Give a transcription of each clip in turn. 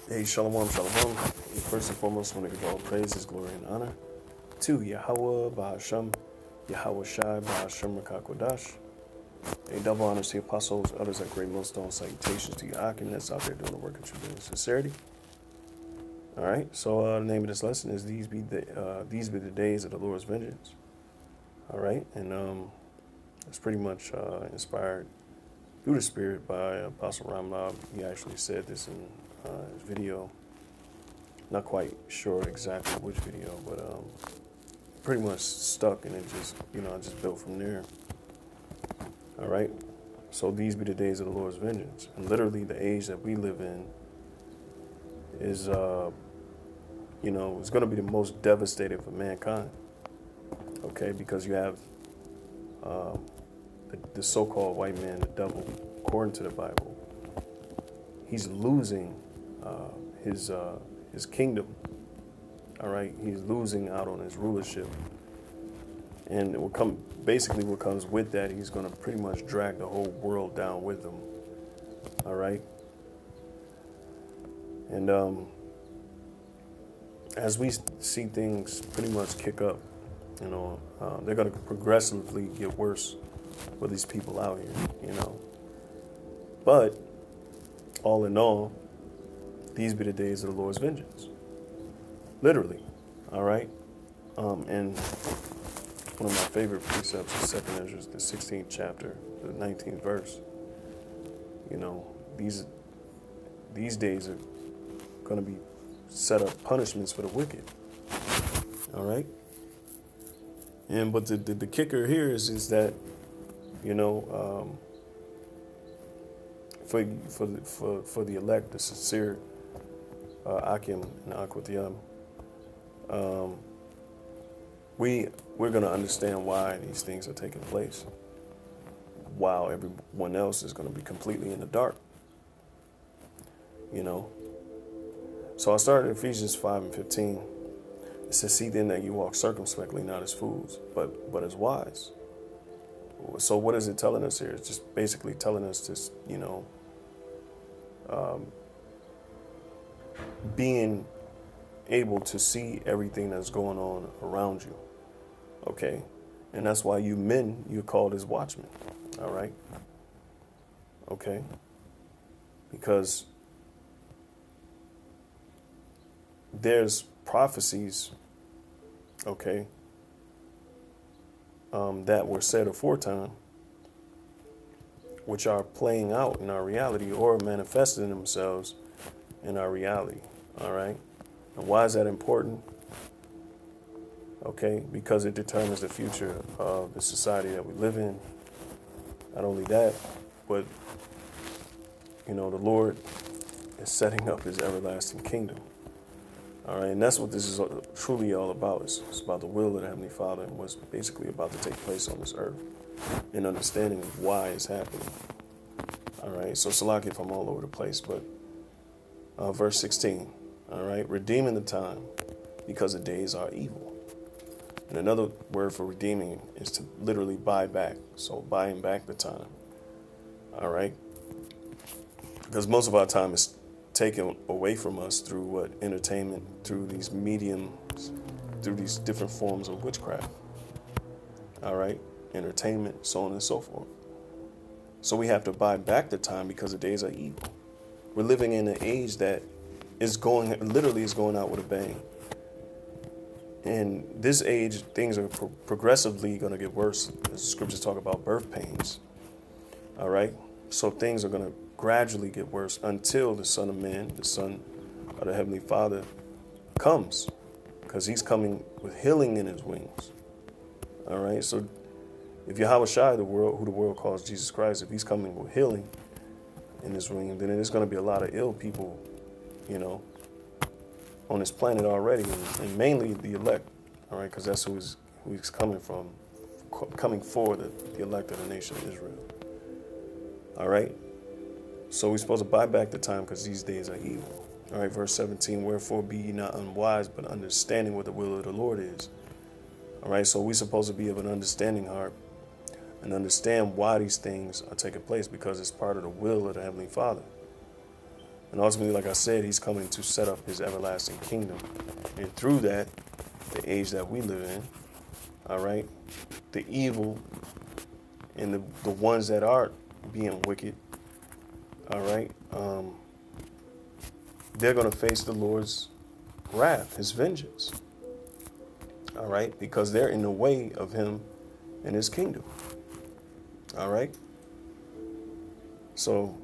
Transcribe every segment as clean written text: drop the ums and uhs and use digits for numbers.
Hey, shalom, shalom. First and foremost, I want to give all praises, glory, and honor to Yahweh, Bahasham, Yahweh Shai, Bahasham, Rakakwadash. A double honors to the apostles, others at great millstone, salutations to your Akim that's out there doing the work of truth and sincerity. All right, so the name of this lesson is These Be the Days of the Lord's Vengeance. All right, and it's pretty much inspired through the Spirit by Apostle Ramlab. He actually said this in his video. Not quite sure exactly which video, but pretty much stuck, and it just, I just built from there. All right. So these be the days of the Lord's vengeance, and literally the age that we live in is, it's going to be the most devastating for mankind. Okay, because you have the so-called white man, the devil, according to the Bible. He's losing his kingdom. All right, he's losing out on his rulership, and what comes with that, he's going to pretty much drag the whole world down with him. All right, and as we see things pretty much kick up, they're going to progressively get worse for these people out here. But all in all, these be the days of the Lord's vengeance. Literally. All right. And one of my favorite precepts is 2nd Ezra, the 16th chapter, the 19th verse. These days are going to be set up punishments for the wicked. All right. And but the kicker here is that, for the elect, the sincere Akim and Akwatiyam, we're going to understand why these things are taking place, while everyone else is going to be completely in the dark. So I started Ephesians 5:15. It says, "See then that you walk circumspectly, not as fools, but as wise." So what is it telling us here? It's just basically telling us this, being able to see everything that's going on around you. Okay. And that's why you're called as watchmen. All right. Okay. Because there's prophecies, okay, that were said aforetime, which are playing out in our reality or manifesting themselves in our reality. All right. And why is that important? Okay, because it determines the future of the society that we live in. Not only that, but, the Lord is setting up his everlasting kingdom. All right, and that's what this is truly all about. It's about the will of the Heavenly Father and what's basically about to take place on this earth, and understanding why it's happening. All right, so Salaki, if I'm all over the place, but verse 16, all right, redeeming the time because the days are evil. And another word for redeeming is to literally buy back. So buying back the time. All right, because most of our time is taken away from us through what? Entertainment, through these mediums, through these different forms of witchcraft. All right, entertainment, so on and so forth. So we have to buy back the time because the days are evil. We're living in an age that is going out with a bang. In this age, things are progressively going to get worse. The scriptures talk about birth pains. All right, so things are going to gradually get worse until the Son of Man, the Son of the Heavenly Father, comes, because he's coming with healing in his wings. All right, so if Yahweh Shai, who the world calls Jesus Christ, if he's coming with healing in his wing, then there's going to be a lot of ill people, on this planet already, and mainly the elect. All right, because that's who he's coming for, the elect of the nation of Israel. All right. So we're supposed to buy back the time because these days are evil. All right, verse 17, "Wherefore be ye not unwise, but understanding what the will of the Lord is." All right, so we're supposed to be of an understanding heart and understand why these things are taking place, because it's part of the will of the Heavenly Father. And ultimately, like I said, he's coming to set up his everlasting kingdom. And through that, the age that we live in, all right, the evil and the ones that are being wicked, all right, they're going to face the Lord's wrath, his vengeance, all right, because they're in the way of him and his kingdom, all right. So,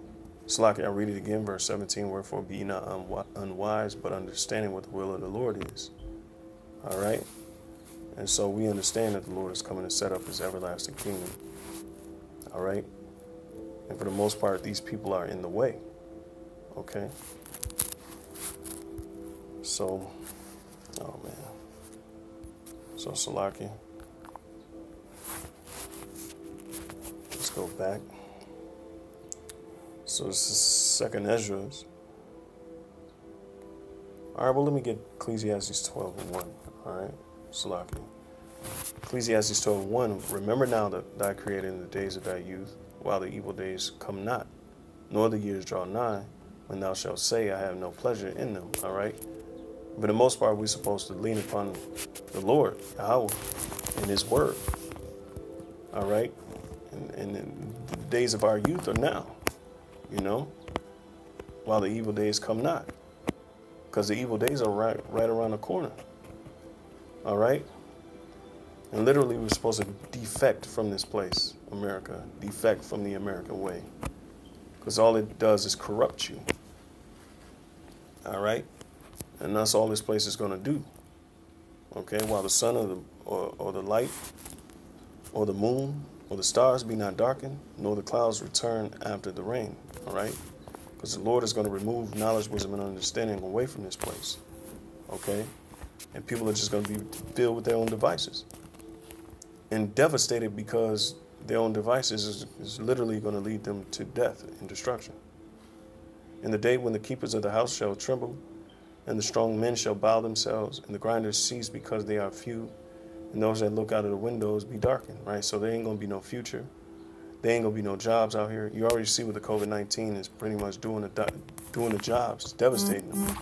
Salaki, I'll read it again, verse 17, wherefore be ye not unwise, but understanding what the will of the Lord is, all right. And so we understand that the Lord is coming to set up his everlasting kingdom, all right. And for the most part, these people are in the way, okay. So, oh man. So Salaki, let's go back. So this is Second Esdras. All right, well, let me get Ecclesiastes 12:1. All right, Salaki. Ecclesiastes 12:1. Remember now that I created in the days of thy youth, while the evil days come not, nor the years draw nigh, when thou shalt say, I have no pleasure in them. All right. But for the most part, we're supposed to lean upon the Lord, Yahweh, and his word. All right. And the days of our youth are now, you know, while the evil days come not. Because the evil days are right around the corner. All right. And literally, we're supposed to defect from this place, America, defect from the American way. Because all it does is corrupt you. All right. And that's all this place is going to do. Okay. While the sun or the light or the moon or the stars be not darkened, nor the clouds return after the rain. All right. Because the Lord is going to remove knowledge, wisdom, and understanding away from this place. Okay. And people are just going to be filled with their own devices. And devastated because their own devices is literally going to lead them to death and destruction. In the day when the keepers of the house shall tremble, and the strong men shall bow themselves, and the grinders cease because they are few, and those that look out of the windows be darkened, right? So there ain't going to be no future. There ain't going to be no jobs out here. You already see what the COVID-19 is pretty much doing the jobs. It's devastating them.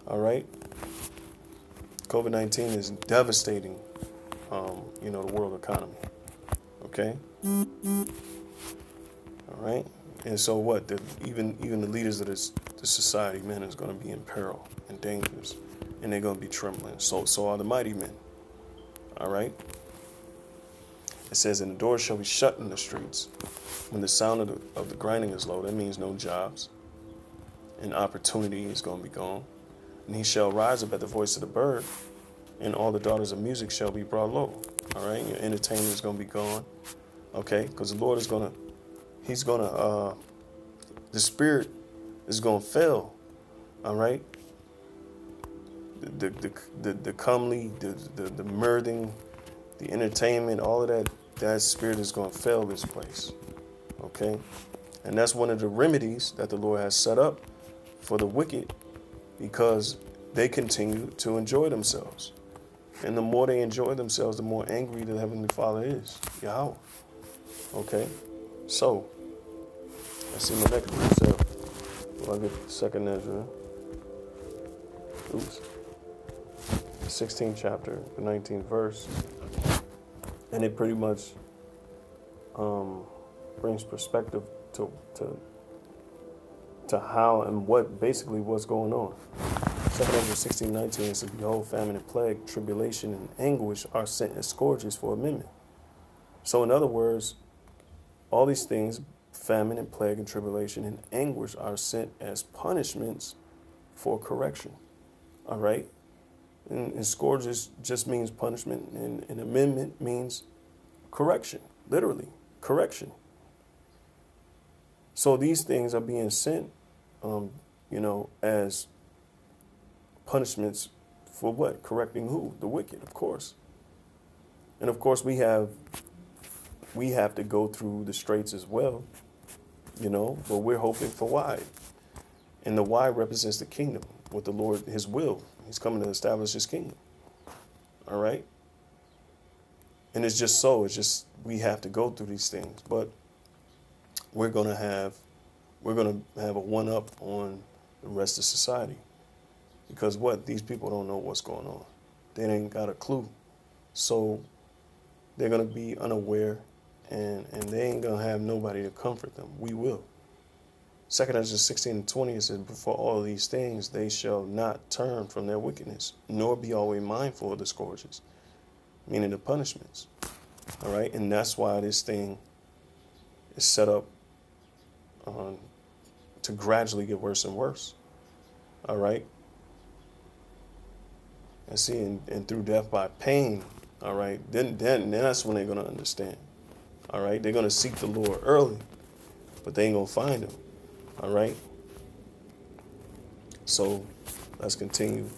All right? COVID-19 is devastating, the world economy. Okay? All right? And so what? Even the leaders of the society, man, is going to be in peril and dangerous, and they're going to be trembling. So are the mighty men. All right? It says, and the doors shall be shut in the streets. When the sound of the grinding is low, that means no jobs. And opportunity is going to be gone. And he shall rise up at the voice of the bird, and all the daughters of music shall be brought low. All right? Your entertainment is going to be gone. Okay? Because the Lord is going to, the spirit is going to fail. All right? The comely, the mirthing, the entertainment, all of that spirit is going to fail this place. Okay? And that's one of the remedies that the Lord has set up for the wicked, because they continue to enjoy themselves. And the more they enjoy themselves, the more angry the Heavenly Father is. Yahweh. Okay? So, I see my next precept. I'll get the Second Ezra. 16th chapter, the 19th verse. And it pretty much brings perspective to how and what basically what's going on. 2 Ezra 16:19 says, behold, famine and plague, tribulation and anguish are sent as scourges for amendment. So in other words, all these things, famine and plague and tribulation and anguish, are sent as punishments for correction. All right? And scourges just means punishment, and amendment means correction, literally, correction. So these things are being sent, as punishments for what? Correcting who? The wicked, of course. And of course, we have to go through the straits as well, but we're hoping for wide. And the wide represents the kingdom, with the Lord, his will. He's coming to establish his kingdom. All right? And it's just we have to go through these things. But we're going to have a one-up on the rest of society. Because what? These people don't know what's going on. They ain't got a clue. So they're going to be unaware, and they ain't going to have nobody to comfort them. We will. 2 Ezra 16:20, it says, "Before all these things, they shall not turn from their wickedness, nor be always mindful of the scourges," meaning the punishments. All right. And that's why this thing is set up to gradually get worse and worse. All right. And see, and through death by pain, all right, then that's when they're going to understand. All right. They're going to seek the Lord early, but they ain't going to find him. All right. So let's continue.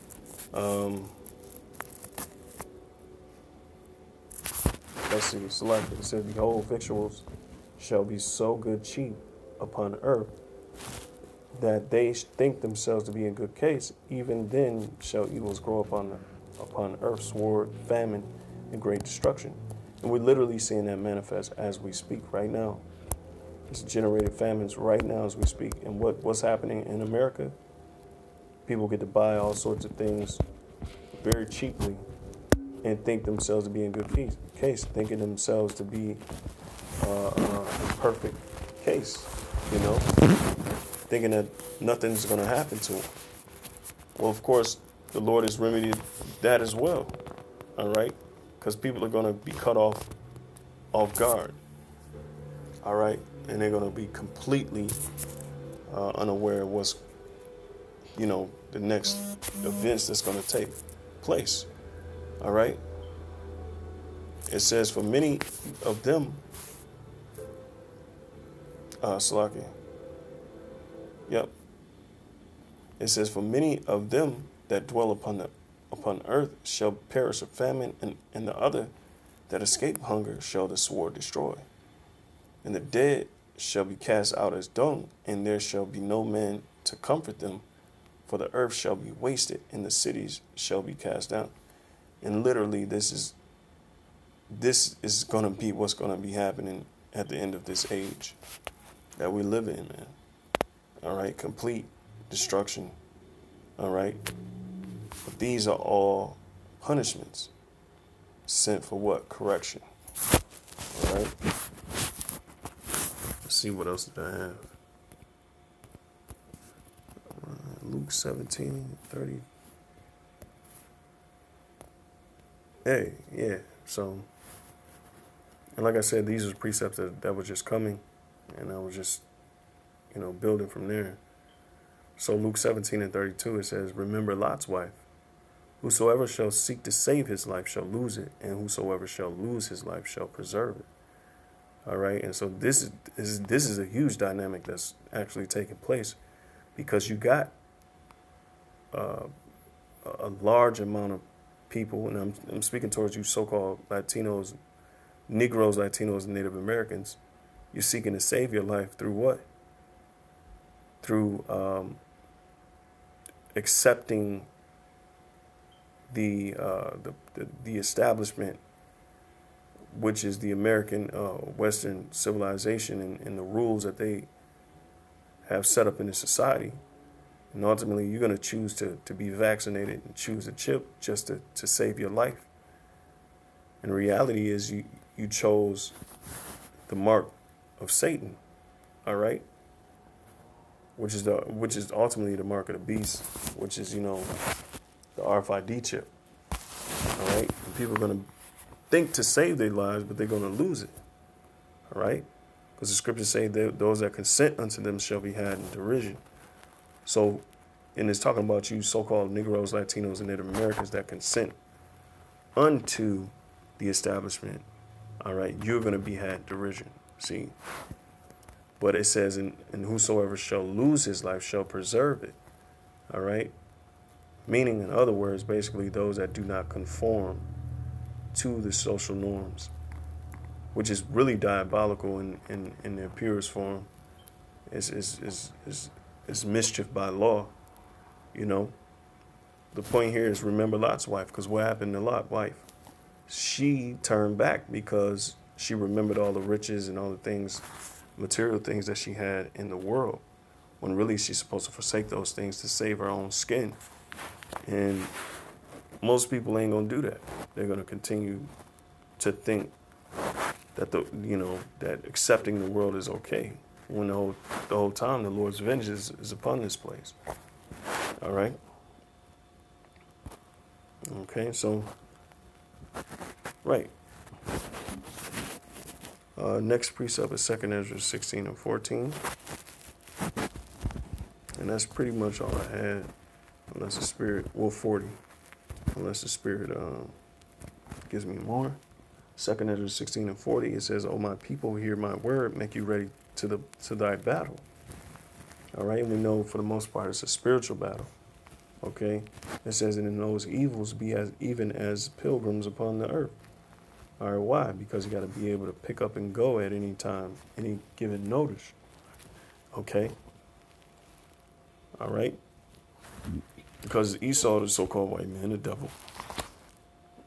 Let's see. Select. It says, "Behold, victuals shall be so good cheap upon earth, that they think themselves to be in good case. Even then shall evils grow upon earth, sword, famine, and great destruction." And we're literally seeing that manifest as we speak right now. It's generated famines right now as we speak. And what's happening in America? People get to buy all sorts of things very cheaply and think themselves to be in good case, thinking themselves to be in perfect case, you know, thinking that nothing's going to happen to them. Well, of course, the Lord has remedied that as well, all right, because people are going to be cut off guard, all right, and they're going to be completely unaware of what's, you know, the next events that's going to take place, all right. It says, "For many of them," Salakia. Yep. It says, "For many of them that dwell upon earth shall perish of famine, and the other that escape hunger shall the sword destroy. And the dead shall be cast out as dung, and there shall be no man to comfort them, for the earth shall be wasted, and the cities shall be cast down." And literally, this is going to be what's going to be happening at the end of this age that we live in, man. All right, complete destruction. All right, but these are all punishments sent for what? Correction. All right. Let's see what else did I have. Luke 17:30. Hey, yeah. So, and like I said, these are precepts that were just coming, and I was just, you know, building from there. So Luke 17:32, it says, "Remember Lot's wife. Whosoever shall seek to save his life shall lose it, and whosoever shall lose his life shall preserve it." All right, and so this is a huge dynamic that's actually taking place, because you got a large amount of people, and I'm speaking towards you so-called Latinos, Negroes, Latinos, and Native Americans. You're seeking to save your life through what? Through accepting the establishment, which is the American Western civilization, and the rules that they have set up in the society. And ultimately, you're going to choose to be vaccinated and choose a chip just to save your life. And the reality is you chose the mark of Satan, all right? Which is ultimately the mark of the beast, which is, you know, the RFID chip, all right? And people are going to think to save their lives, but they're going to lose it, all right? Because the scriptures say that those that consent unto them shall be had in derision. So, and it's talking about you so-called Negroes, Latinos, and Native Americans that consent unto the establishment, all right? You're going to be had derision, see? But it says, and whosoever shall lose his life shall preserve it, all right? Meaning, in other words, basically those that do not conform to the social norms, which is really diabolical in their purest form. Is mischief by law, you know. The point here is remember Lot's wife, because what happened to Lot's wife? She turned back because she remembered all the riches and all the things, material things that she had in the world, when really she's supposed to forsake those things to save her own skin. And most people ain't gonna do that. They're gonna continue to think that that accepting the world is okay, when the whole time the Lord's vengeance is upon this place. All right. Okay, so right. Next precept is 2 Ezra 16 and 14. And that's pretty much all I had, unless the Spirit, 40, unless the Spirit gives me more. 2 Ezra 16 and 40, it says, "O my people, hear my word, make you ready to thy battle." All right, we know for the most part it's a spiritual battle. Okay, it says, "And in those evils be even as pilgrims upon the earth." All right, why? Because you got to be able to pick up and go at any time, any given notice. Okay. All right. Because Esau, the so-called white man, the devil.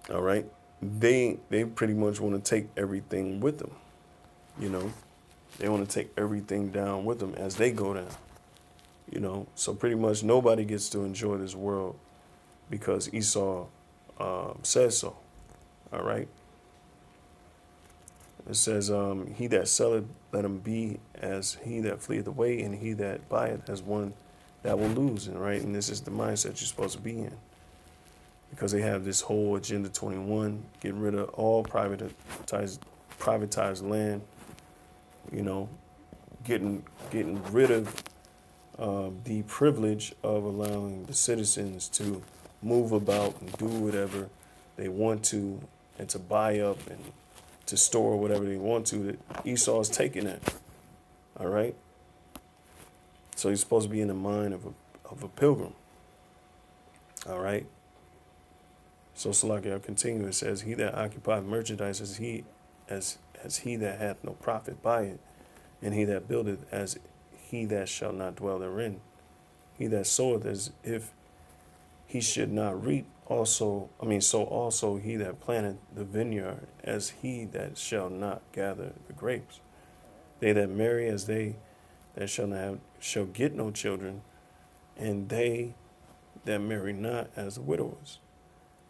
All right. They pretty much want to take everything with them. You know, they want to take everything down with them as they go down. You know, so pretty much nobody gets to enjoy this world because Esau says so. All right. It says, "He that selleth, let him be as he that fleeth away, and he that buyeth as one that will lose." And right, and this is the mindset you're supposed to be in, because they have this whole Agenda 21, get rid of all privatized land. You know, getting rid of the privilege of allowing the citizens to move about and do whatever they want to, and to buy up and to store whatever they want to. That Esau's taking it. All right. So he's supposed to be in the mind of a pilgrim. All right. So Salaki, I'll continue. It says, "He that occupieth merchandise as he that hath no profit by it, and he that buildeth as he that shall not dwell therein. He that soweth as if he should not reap, so also he that planteth the vineyard as he that shall not gather the grapes. They that marry as they that shall get no children, and they that marry not as the widowers.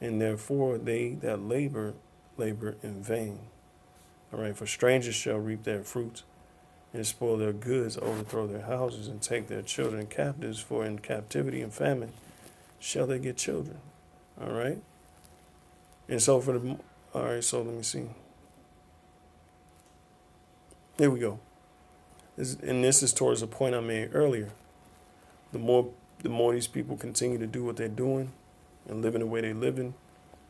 And therefore they that labor in vain. All right, for strangers shall reap their fruits, and spoil their goods, overthrow their houses, and take their children captives, for in captivity and famine shall they get children." All right. And so all right, so let me see. Here we go. This is towards the point I made earlier. The more these people continue to do what they're doing and living the way they're living,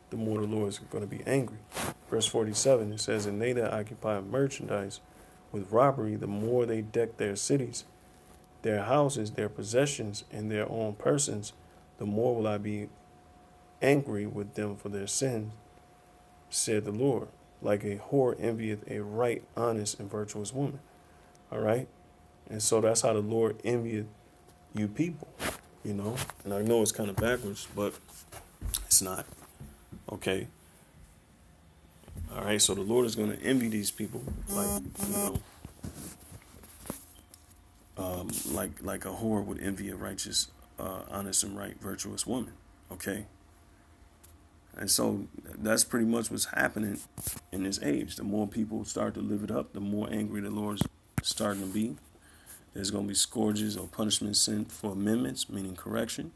the more the Lord is going to be angry. Verse 47, it says, "And they that occupy merchandise with robbery, the more they deck their cities, their houses, their possessions, and their own persons, the more will I be angry with them for their sins, said the Lord. Like a whore envieth a right, honest, and virtuous woman." All right. And so that's how the Lord envieth you people, you know. And I know it's kind of backwards, but it's not. Okay. All right. So the Lord is going to envy these people like a whore would envy a righteous, honest, and right, virtuous woman. Okay. And so that's pretty much what's happening in this age. The more people start to live it up, the more angry the Lord's starting to be. There's going to be scourges or punishments sent for amendments, meaning correction.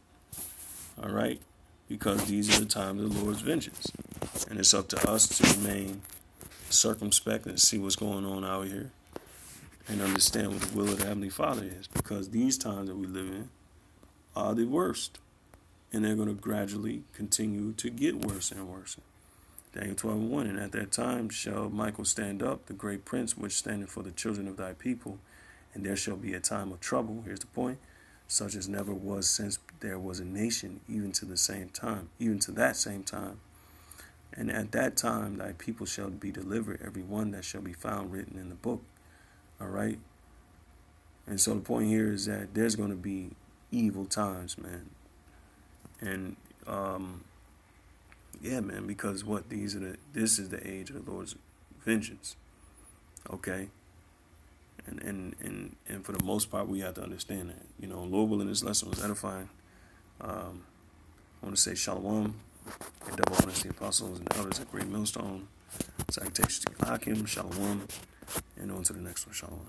All right? Because these are the times of the Lord's vengeance. And it's up to us to remain circumspect and see what's going on out here and understand what the will of the Heavenly Father is. Because these times that we live in are the worst. And they're going to gradually continue to get worse and worse. Daniel 12:1, "And at that time shall Michael stand up, the great prince, which standeth for the children of thy people. And there shall be a time of trouble," here's the point, "such as never was since there was a nation, even to that same time. And at that time thy people shall be delivered, every one that shall be found written in the book." All right? And so the point here is that there's going to be evil times, man. And yeah, man, because this is the age of the Lord's vengeance. Okay. And for the most part, we have to understand that. You know, Lord willing, this lesson was edifying. I want to say Shalom, and double honors to the apostles and elders at Great Millstone. Salutations to Akim, Shalom, and on to the next one, Shalom.